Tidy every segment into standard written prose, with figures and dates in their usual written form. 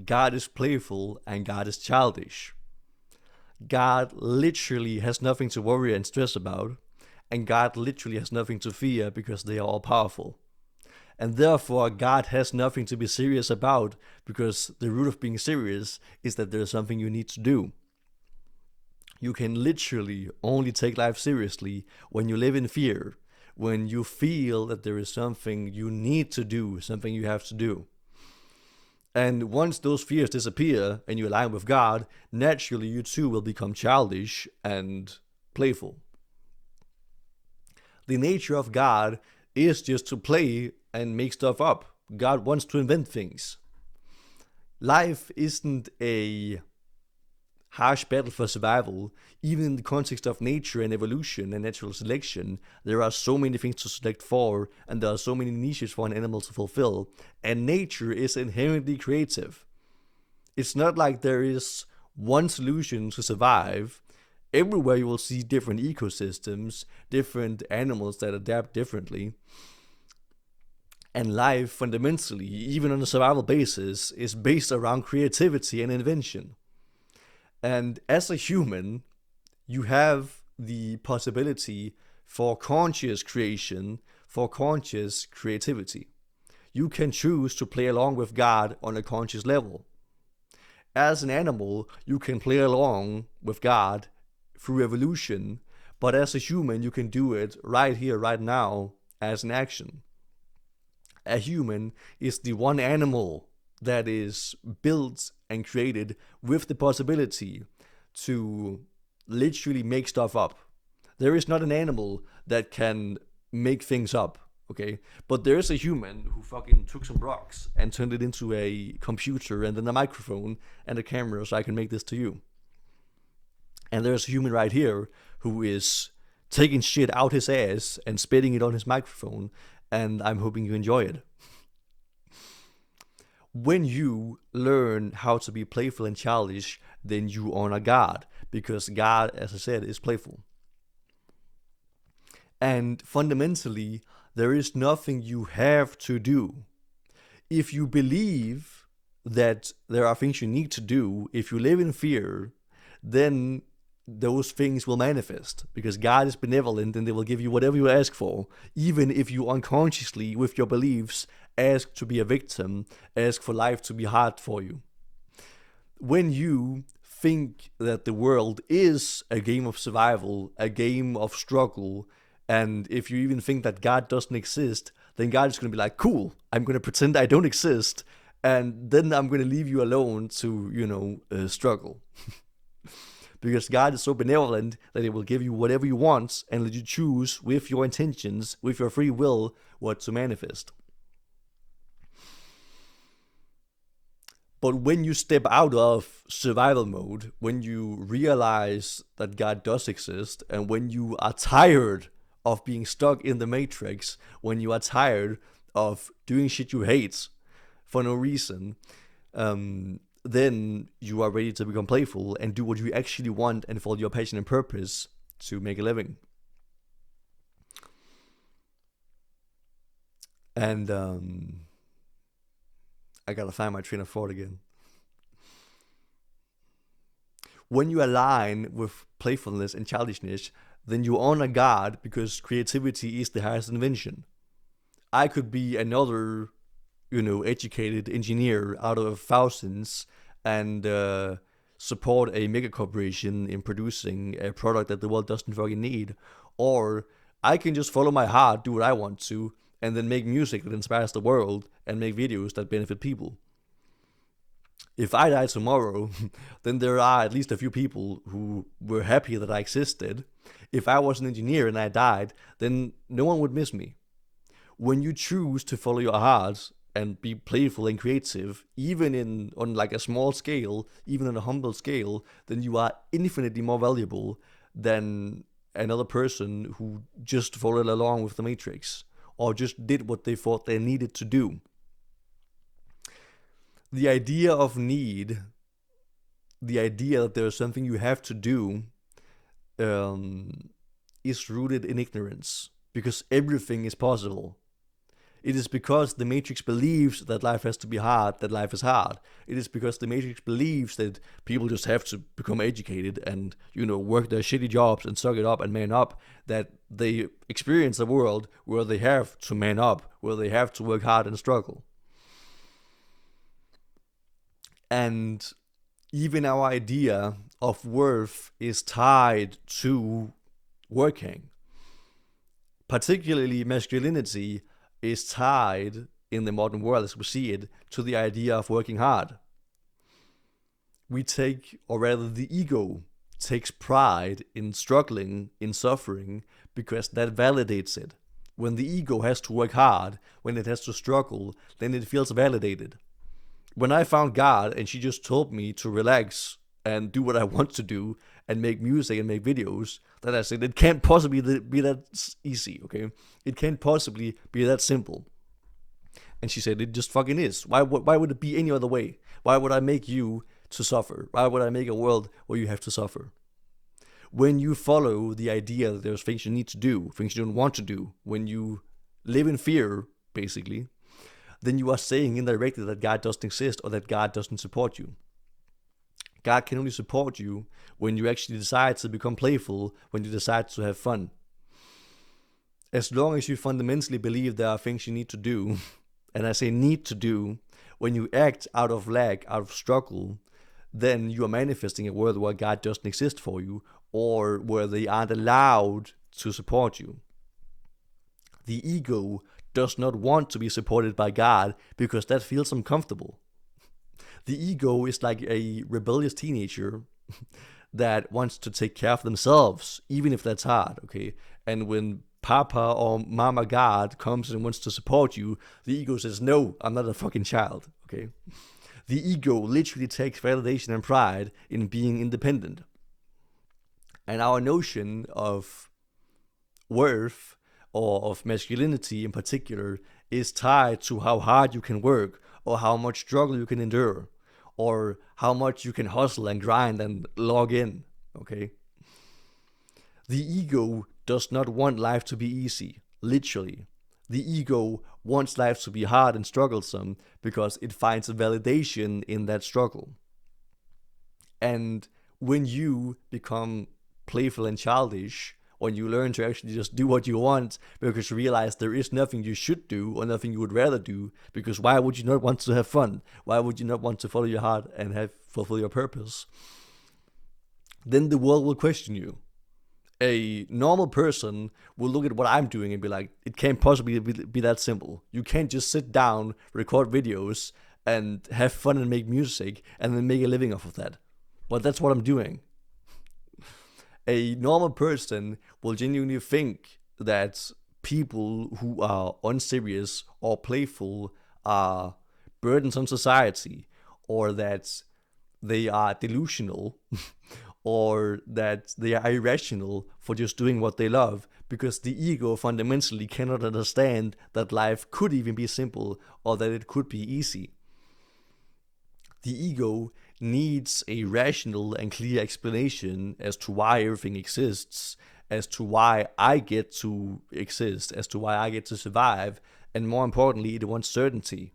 God is playful and God is childish. God literally has nothing to worry and stress about, and God literally has nothing to fear because they are all powerful. And therefore, God has nothing to be serious about because the root of being serious is that there's something you need to do. You can literally only take life seriously when you live in fear, when you feel that there is something you need to do, something you have to do. And once those fears disappear and you align with God, naturally you too will become childish and playful. The nature of God is just to play and make stuff up. God wants to invent things. Life isn't a harsh battle for survival. Even in the context of nature and evolution and natural selection, there are so many things to select for, and there are so many niches for an animal to fulfill, and nature is inherently creative. It's not like there is one solution to survive. Everywhere you will see different ecosystems, different animals that adapt differently. And life, fundamentally, even on a survival basis, is based around creativity and invention. And as a human, you have the possibility for conscious creation, for conscious creativity. You can choose to play along with God on a conscious level. As an animal, you can play along with God through evolution, but as a human, you can do it right here, right now, as an action. A human is the one animal that is built and created with the possibility to literally make stuff up. There is not an animal that can make things up, okay? But there is a human who fucking took some rocks and turned it into a computer and then a microphone and a camera so I can make this to you. And there's a human right here who is taking shit out his ass and spitting it on his microphone, and I'm hoping you enjoy it. When you learn how to be playful and childish, then you honor God, because God, as I said, is playful. And fundamentally, there is nothing you have to do. If you believe that there are things you need to do, if you live in fear, then those things will manifest, because God is benevolent and they will give you whatever you ask for, even if you unconsciously, with your beliefs, ask to be a victim, ask for life to be hard for you. When you think that the world is a game of survival, a game of struggle, and if you even think that God doesn't exist, then God is going to be like, cool, I'm going to pretend I don't exist, and then I'm going to leave you alone to, struggle. Because God is so benevolent that He will give you whatever you want and let you choose with your intentions, with your free will, what to manifest. But when you step out of survival mode, when you realize that God does exist, and when you are tired of being stuck in the matrix, when you are tired of doing shit you hate for no reason, then you are ready to become playful and do what you actually want and follow your passion and purpose to make a living. And I gotta find my train of thought again. When you align with playfulness and childishness, then you honor God, because creativity is the highest invention. I could be another, educated engineer out of thousands and support a mega corporation in producing a product that the world doesn't fucking need. Or I can just follow my heart, do what I want to, and then make music that inspires the world and make videos that benefit people. If I die tomorrow, then there are at least a few people who were happy that I existed. If I was an engineer and I died, then no one would miss me. When you choose to follow your heart and be playful and creative, even on like a small scale, even on a humble scale, then you are infinitely more valuable than another person who just followed along with the matrix, or just did what they thought they needed to do. The idea of need, the idea that there's something you have to do, is rooted in ignorance, because everything is possible. It is because the Matrix believes that life has to be hard, that life is hard. It is because the Matrix believes that people just have to become educated and, work their shitty jobs and suck it up and man up, that they experience a world where they have to man up, where they have to work hard and struggle. And even our idea of worth is tied to working. Particularly masculinity is tied in the modern world as we see it to the idea of working hard. We take, or rather the ego takes pride in struggling, in suffering, because that validates it. When the ego has to work hard, when it has to struggle, then it feels validated. When I found God and she just told me to relax and do what I want to do and make music and make videos, then I said, it can't possibly be that easy, okay? It can't possibly be that simple. And she said, it just fucking is. Why would it be any other way? Why would I make you to suffer? Why would I make a world where you have to suffer? When you follow the idea that there's things you need to do, things you don't want to do, when you live in fear, basically, then you are saying indirectly that God doesn't exist or that God doesn't support you. God can only support you when you actually decide to become playful, when you decide to have fun. As long as you fundamentally believe there are things you need to do, and I say need to do, when you act out of lack, out of struggle, then you are manifesting a world where God doesn't exist for you, or where they aren't allowed to support you. The ego does not want to be supported by God because that feels uncomfortable. The ego is like a rebellious teenager that wants to take care of themselves, even if that's hard, okay? And when Papa or Mama God comes and wants to support you, the ego says, no, I'm not a fucking child, okay? The ego literally takes validation and pride in being independent. And our notion of worth, or of masculinity in particular, is tied to how hard you can work, or how much struggle you can endure, or how much you can hustle and grind and log in, okay? The ego does not want life to be easy, literally. The ego wants life to be hard and strugglesome because it finds a validation in that struggle. And when you become playful and childish, when you learn to actually just do what you want because you realize there is nothing you should do or nothing you would rather do, because why would you not want to have fun? Why would you not want to follow your heart and fulfill your purpose? Then the world will question you. A normal person will look at what I'm doing and be like, it can't possibly be that simple. You can't just sit down, record videos, and have fun and make music and then make a living off of that. But that's what I'm doing. A normal person will genuinely think that people who are unserious or playful are burdens on society, or that they are delusional, or that they are irrational for just doing what they love, because the ego fundamentally cannot understand that life could even be simple or that it could be easy. The ego needs a rational and clear explanation as to why everything exists, as to why I get to exist, as to why I get to survive, and more importantly, it wants certainty.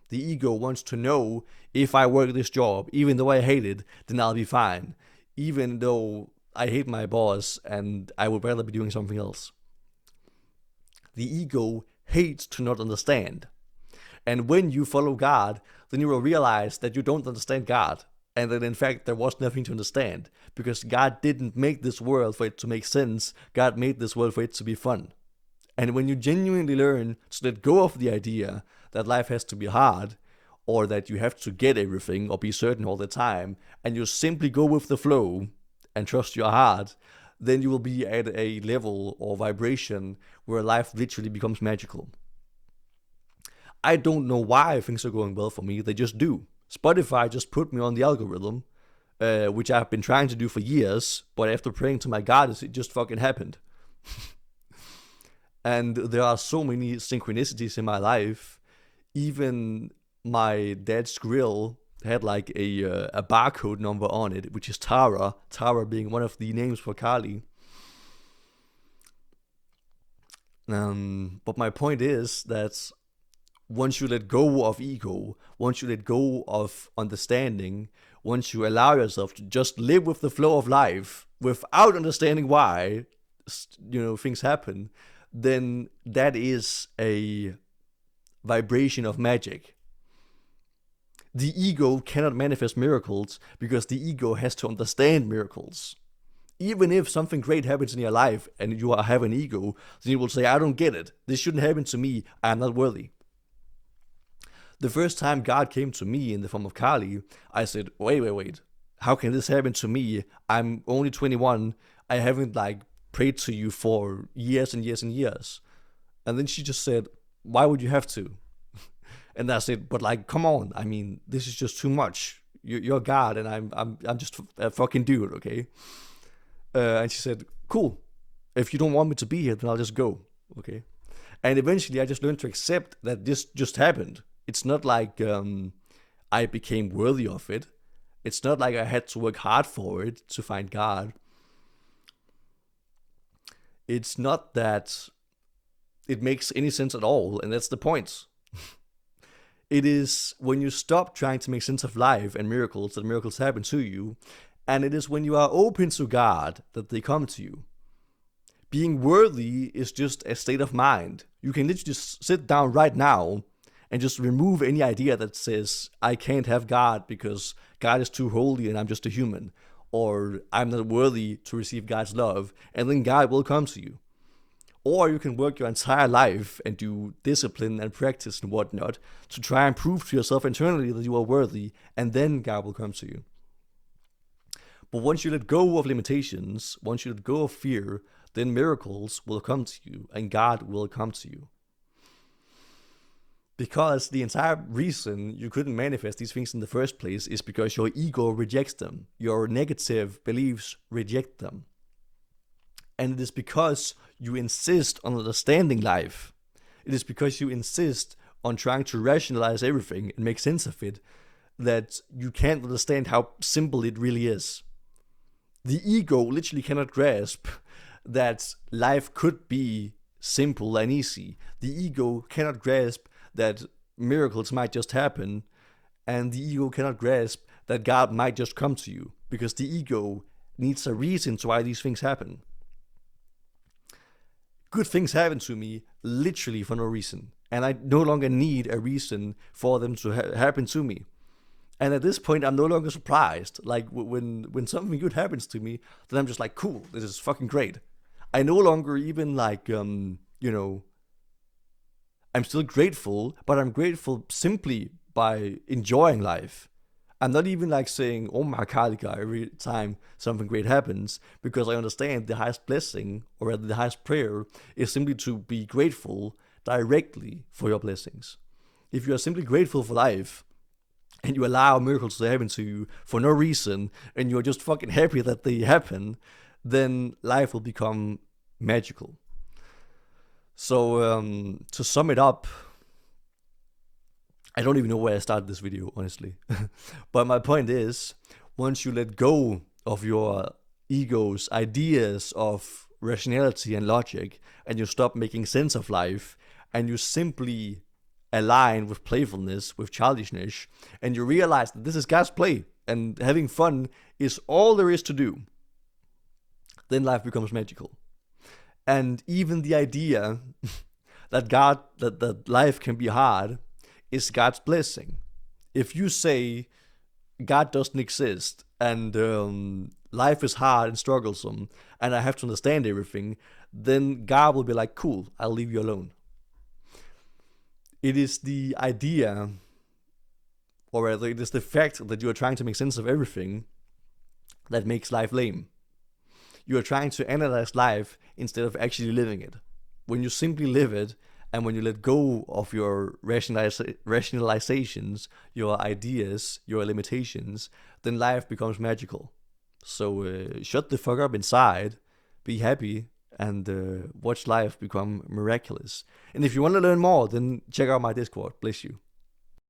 The ego wants to know, if I work this job, even though I hate it, then I'll be fine, even though I hate my boss and I would rather be doing something else. The ego hates to not understand. And when you follow God, then you will realize that you don't understand God, and that in fact there was nothing to understand, because God didn't make this world for it to make sense. God made this world for it to be fun. And when you genuinely learn to let go of the idea that life has to be hard, or that you have to get everything or be certain all the time, and you simply go with the flow and trust your heart, then you will be at a level or vibration where life literally becomes magical. I don't know why things are going well for me, they just do. Spotify just put me on the algorithm, which I've been trying to do for years, but after praying to my goddess, it just fucking happened. And there are so many synchronicities in my life. Even my dad's grill had like a barcode number on it, which is Tara being one of the names for Kali. But my point is that once you let go of ego, once you let go of understanding, once you allow yourself to just live with the flow of life without understanding why, things happen, then that is a vibration of magic. The ego cannot manifest miracles because the ego has to understand miracles. Even if something great happens in your life and you have an ego, then you will say, I don't get it. This shouldn't happen to me. I am not worthy. The first time God came to me in the form of Kali, I said, wait. How can this happen to me? I'm only 21. I haven't prayed to you for years and years and years. And then she just said, why would you have to? And I said, but come on. I mean, this is just too much. You're God and I'm just a fucking dude, okay? And she said, cool. If you don't want me to be here, then I'll just go, okay? And eventually I just learned to accept that this just happened. It's not like I became worthy of it. It's not like I had to work hard for it to find God. It's not that it makes any sense at all, and that's the point. It is when you stop trying to make sense of life and miracles that miracles happen to you, and it is when you are open to God that they come to you. Being worthy is just a state of mind. You can literally just sit down right now and just remove any idea that says, I can't have God because God is too holy and I'm just a human, or I'm not worthy to receive God's love, and then God will come to you. Or you can work your entire life and do discipline and practice and whatnot to try and prove to yourself internally that you are worthy, and then God will come to you. But once you let go of limitations, once you let go of fear, then miracles will come to you and God will come to you. Because the entire reason you couldn't manifest these things in the first place is because your ego rejects them. Your negative beliefs reject them. And it is because you insist on understanding life. It is because you insist on trying to rationalize everything and make sense of it that you can't understand how simple it really is. The ego literally cannot grasp that life could be simple and easy. The ego cannot grasp that miracles might just happen, and the ego cannot grasp that God might just come to you, because the ego needs a reason to why these things happen. Good things happen to me literally for no reason, and I no longer need a reason for them to happen to me. And at this point, I'm no longer surprised. Like when something good happens to me, then I'm just like, cool, this is fucking great. I no longer even I'm still grateful, but I'm grateful simply by enjoying life. I'm not even saying, oh my Kalika, every time something great happens, because I understand the highest blessing, or rather the highest prayer, is simply to be grateful directly for your blessings. If you are simply grateful for life, and you allow miracles to happen to you for no reason, and you're just fucking happy that they happen, then life will become magical. So, to sum it up, I don't even know where I started this video, honestly. But my point is, once you let go of your ego's ideas of rationality and logic, and you stop making sense of life, and you simply align with playfulness, with childishness, and you realize that this is God's play, and having fun is all there is to do, then life becomes magical. And even the idea that life can be hard is God's blessing. If you say God doesn't exist and life is hard and strugglesome and I have to understand everything, then God will be like, cool, I'll leave you alone. It is the idea, or rather it is the fact that you are trying to make sense of everything that makes life lame. You are trying to analyze life instead of actually living it. When you simply live it, and when you let go of your rationalizations, your ideas, your limitations, then life becomes magical. So shut the fuck up inside, be happy, and watch life become miraculous. And if you want to learn more, then check out my Discord. Bless you.